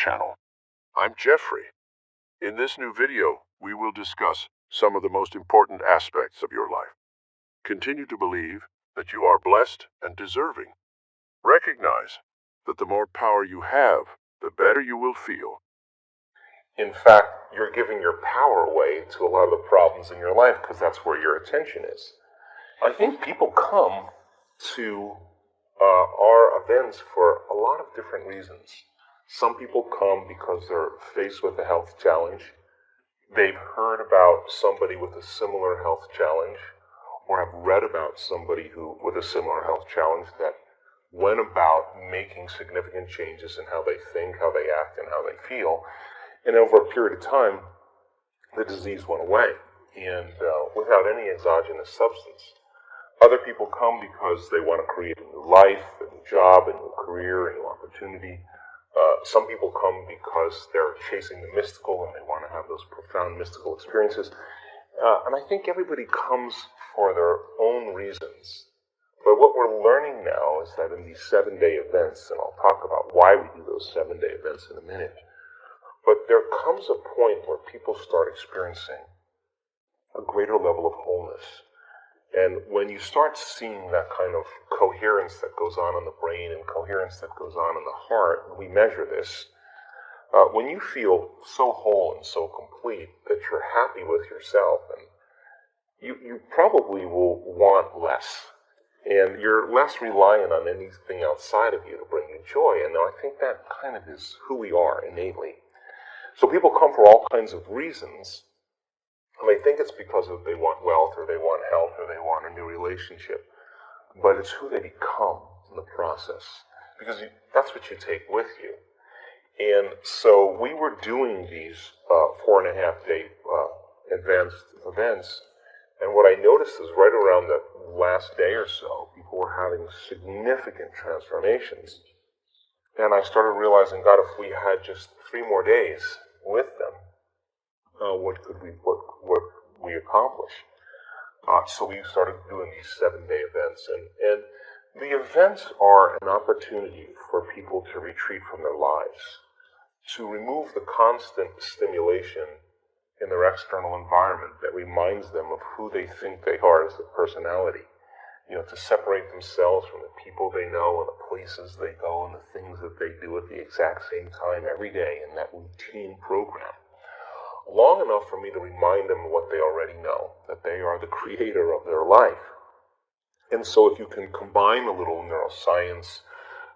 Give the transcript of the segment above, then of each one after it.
channel. I'm Jeffrey. In this new video, we will discuss some of the most important aspects of your life. Continue to believe that you are blessed and deserving. Recognize that the more power you have, the better you will feel. In fact, you're giving your power away to a lot of the problems in your life because that's where your attention is. I think people come to our events for a lot of different reasons. Some people come because they're faced with a health challenge. They've heard about somebody with a similar health challenge, or have read about somebody with a similar health challenge that went about making significant changes in how they think, how they act, and how they feel. And over a period of time, the disease went away, and without any exogenous substance. Other people come because they want to create a new life, a new job, a new career, a new opportunity. Some people come because they're chasing the mystical and they want to have those profound mystical experiences. And I think everybody comes for their own reasons. But what we're learning now is that in these 7-day events, and I'll talk about why we do those 7-day events in a minute, but there comes a point where people start experiencing a greater level of wholeness. And when you start seeing that kind of coherence that goes on in the brain and coherence that goes on in the heart, and we measure this, when you feel so whole and so complete that you're happy with yourself, and you probably will want less. And you're less reliant on anything outside of you to bring you joy. And I think that kind of is who we are innately. So people come for all kinds of reasons. And they think it's because they want wealth, or they want health, or they want a new relationship. But it's who they become in the process. Because that's what you take with you. And so we were doing these 4.5-day advanced events. And what I noticed is right around the last day or so, people were having significant transformations. And I started realizing, God, if we had just 3 more days with them, what we accomplish? So we started doing these 7-day events, and the events are an opportunity for people to retreat from their lives, to remove the constant stimulation in their external environment that reminds them of who they think they are as a personality. To separate themselves from the people they know and the places they go and the things that they do at the exact same time every day in that routine program. Long enough for me to remind them of what they already know, that they are the creator of their life. And so if you can combine a little neuroscience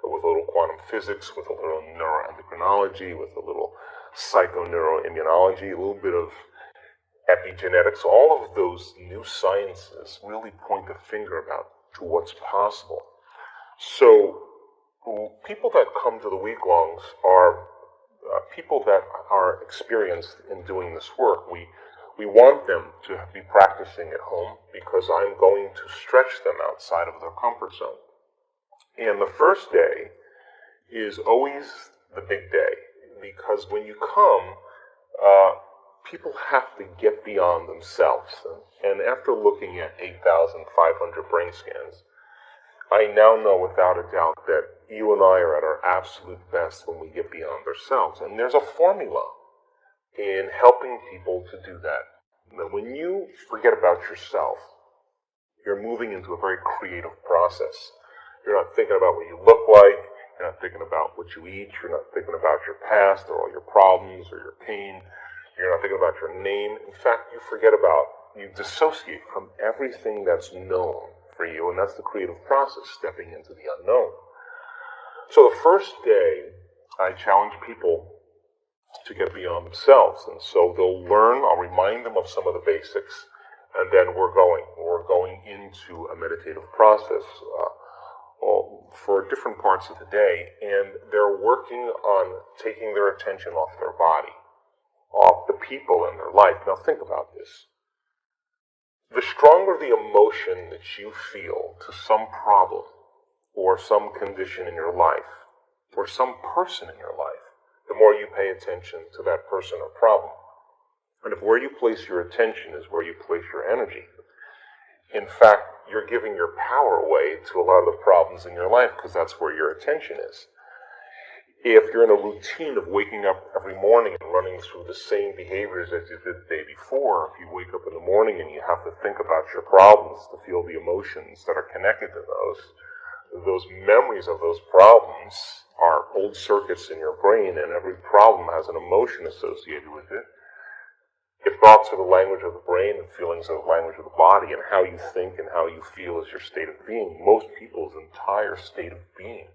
with a little quantum physics, with a little neuroendocrinology, with a little psychoneuroimmunology, a little bit of epigenetics, all of those new sciences really point the finger to what's possible. So people that come to the week-longs are people that are experienced in doing this work. We want them to be practicing at home because I'm going to stretch them outside of their comfort zone. And the first day is always the big day, because when you come, people have to get beyond themselves. And after looking at 8,500 brain scans, I now know without a doubt that you and I are at our absolute best when we get beyond ourselves. And there's a formula in helping people to do that. Now, when you forget about yourself, you're moving into a very creative process. You're not thinking about what you look like. You're not thinking about what you eat. You're not thinking about your past or all your problems or your pain. You're not thinking about your name. In fact, you dissociate from everything that's known for you, and that's the creative process, stepping into the unknown. So the first day, I challenge people to get beyond themselves, and so they'll learn. I'll remind them of some of the basics, and then we're going into a meditative process for different parts of the day, and they're working on taking their attention off their body, off the people in their life. Now think about this. The stronger the emotion that you feel to some problem or some condition in your life or some person in your life, the more you pay attention to that person or problem. And if where you place your attention is where you place your energy, in fact, you're giving your power away to a lot of the problems in your life because that's where your attention is. If you're in a routine of waking up every morning and running through the same behaviors as you did the day before, if you wake up in the morning and you have to think about your problems, to feel the emotions that are connected to those memories of those problems are old circuits in your brain, and every problem has an emotion associated with it. If thoughts are the language of the brain and feelings are the language of the body, and how you think and how you feel is your state of being, most people's entire state of being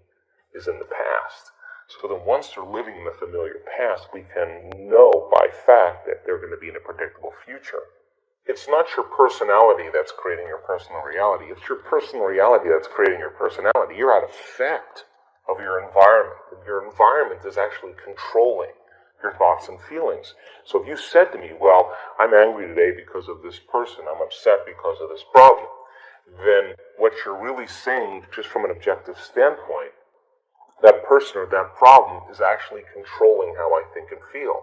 is in the past. So then once they're living in the familiar past, we can know by fact that they're going to be in a predictable future. It's not your personality that's creating your personal reality. It's your personal reality that's creating your personality. You're an effect of your environment. Your environment is actually controlling your thoughts and feelings. So if you said to me, well, I'm angry today because of this person, I'm upset because of this problem, then what you're really saying, just from an objective standpoint, that person or that problem is actually controlling how I think and feel.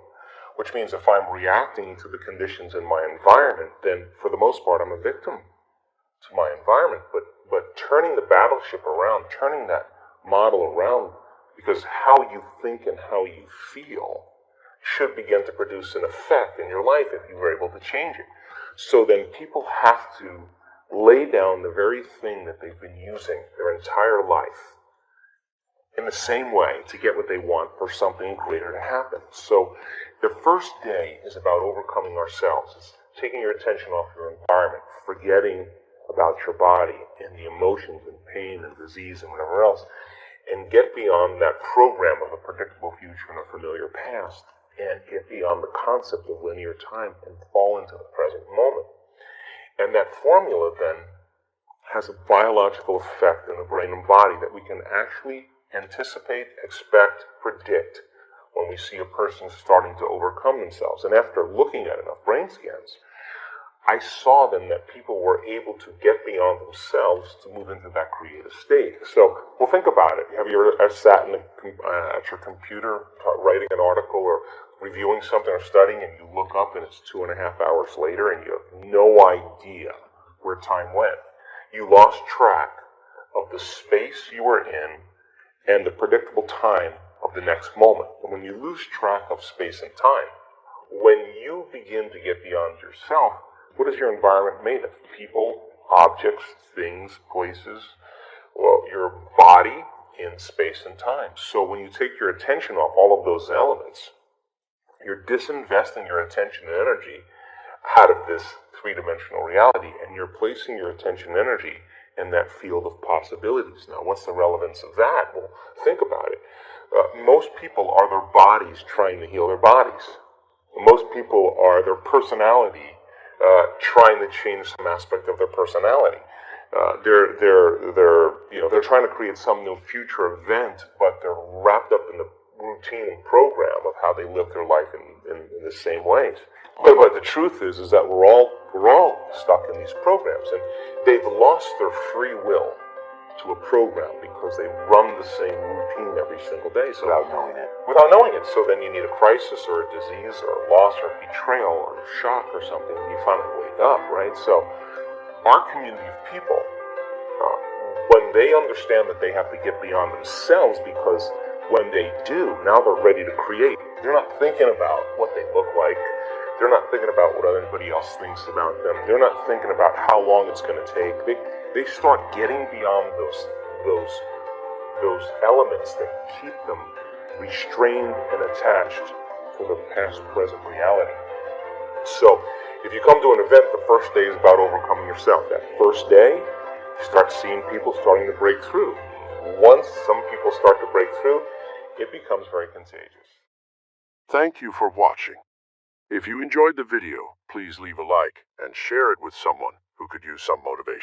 Which means if I'm reacting to the conditions in my environment, then for the most part I'm a victim to my environment. But turning the battleship around, turning that model around, because how you think and how you feel should begin to produce an effect in your life if you were able to change it. So then people have to lay down the very thing that they've been using their entire life in the same way to get what they want for something greater to happen. So the first day is about overcoming ourselves. It's taking your attention off your environment, forgetting about your body and the emotions and pain and disease and whatever else, and get beyond that program of a predictable future and a familiar past, and get beyond the concept of linear time and fall into the present moment. And that formula then has a biological effect in the brain and body that we can actually anticipate, expect, predict when we see a person starting to overcome themselves. And after looking at enough brain scans, I saw then that people were able to get beyond themselves to move into that creative state. So, well, think about it. Have you ever sat at your computer writing an article or reviewing something or studying, and you look up and it's 2.5 hours later and you have no idea where time went? You lost track of the space you were in and the predictable time of the next moment. And when you lose track of space and time, when you begin to get beyond yourself, what is your environment made of? People, objects, things, places, well, your body in space and time. So when you take your attention off all of those elements, you're disinvesting your attention and energy out of this three-dimensional reality, and you're placing your attention and energy in that field of possibilities. Now, what's the relevance of that? Well, think about it. Most people are their bodies trying to heal their bodies. Most people are their personality trying to change some aspect of their personality. They're trying to create some new future event, but they're wrapped up in the routine and program of how they live their life in the same ways. But the truth is that we're all stuck in these programs, and they've lost their free will to a program because they run the same routine every single day. So without knowing it. Without knowing it. So then you need a crisis or a disease or a loss or a betrayal or a shock or something, and you finally wake up, right? So our community of people, when they understand that they have to get beyond themselves, because when they do, now they're ready to create. They're not thinking about what they look like. They're not thinking about what anybody else thinks about them. They're not thinking about how long it's going to take. They start getting beyond those elements that keep them restrained and attached to the past, present reality. So, if you come to an event, the first day is about overcoming yourself. That first day, you start seeing people starting to break through. Once some people start to break through, it becomes very contagious. Thank you for watching. If you enjoyed the video, please leave a like and share it with someone who could use some motivation.